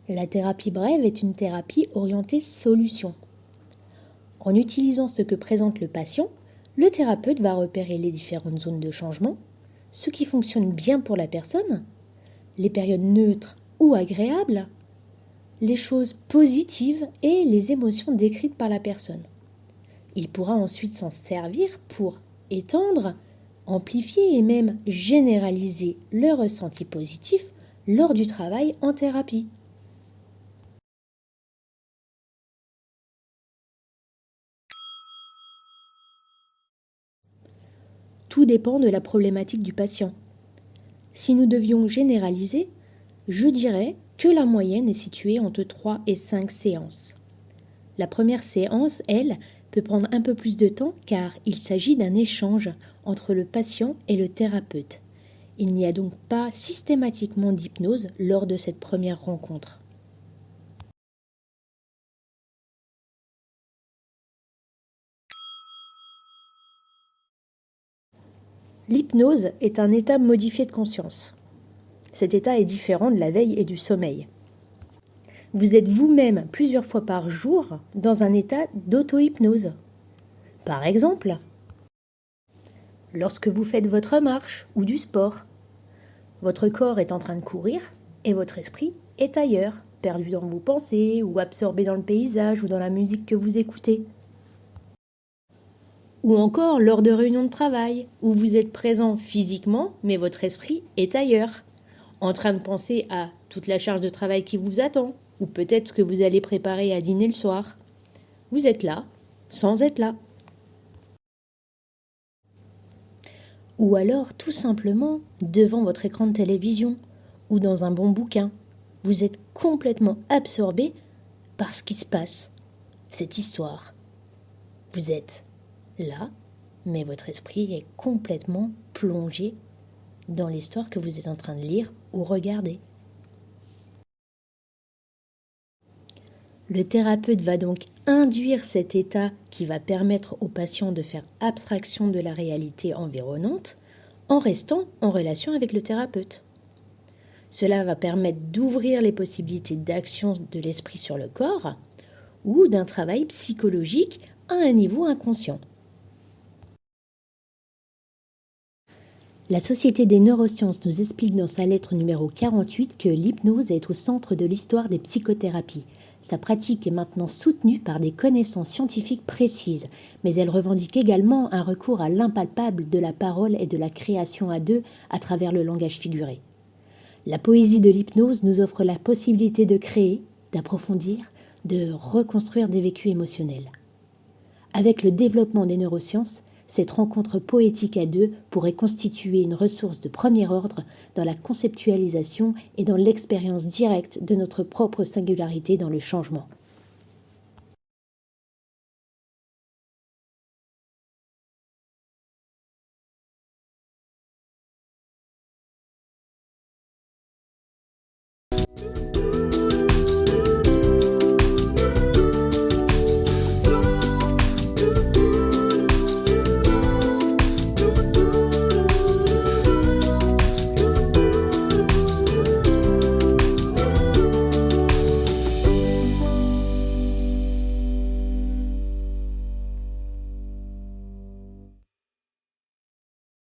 La thérapie brève est une thérapie orientée solution. En utilisant ce que présente le patient, le thérapeute va repérer les différentes zones de changement, ce qui fonctionne bien pour la personne, les périodes neutres ou agréables, les choses positives et les émotions décrites par la personne. Il pourra ensuite s'en servir pour étendre, amplifier et même généraliser le ressenti positif lors du travail en thérapie. Tout dépend de la problématique du patient. Si nous devions généraliser, je dirais que la moyenne est située entre 3 et 5 séances. La première séance, elle, peut prendre un peu plus de temps car il s'agit d'un échange entre le patient et le thérapeute. Il n'y a donc pas systématiquement d'hypnose lors de cette première rencontre. L'hypnose est un état modifié de conscience. Cet état est différent de la veille et du sommeil. Vous êtes vous-même plusieurs fois par jour dans un état d'auto-hypnose. Par exemple, lorsque vous faites votre marche ou du sport, votre corps est en train de courir et votre esprit est ailleurs, perdu dans vos pensées ou absorbé dans le paysage ou dans la musique que vous écoutez. Ou encore lors de réunions de travail, où vous êtes présent physiquement, mais votre esprit est ailleurs, en train de penser à toute la charge de travail qui vous attend, ou peut-être ce que vous allez préparer à dîner le soir. Vous êtes là, sans être là. Ou alors, tout simplement, devant votre écran de télévision, ou dans un bon bouquin. Vous êtes complètement absorbé par ce qui se passe, cette histoire. Vous êtes là, mais votre esprit est complètement plongé dans l'histoire que vous êtes en train de lire ou regarder. Le thérapeute va donc induire cet état qui va permettre au patient de faire abstraction de la réalité environnante en restant en relation avec le thérapeute. Cela va permettre d'ouvrir les possibilités d'action de l'esprit sur le corps ou d'un travail psychologique à un niveau inconscient. La Société des neurosciences nous explique dans sa lettre numéro 48 que l'hypnose est au centre de l'histoire des psychothérapies. Sa pratique est maintenant soutenue par des connaissances scientifiques précises, mais elle revendique également un recours à l'impalpable de la parole et de la création à deux à travers le langage figuré. La poésie de l'hypnose nous offre la possibilité de créer, d'approfondir, de reconstruire des vécus émotionnels. Avec le développement des neurosciences, cette rencontre poétique à deux pourrait constituer une ressource de premier ordre dans la conceptualisation et dans l'expérience directe de notre propre singularité dans le changement.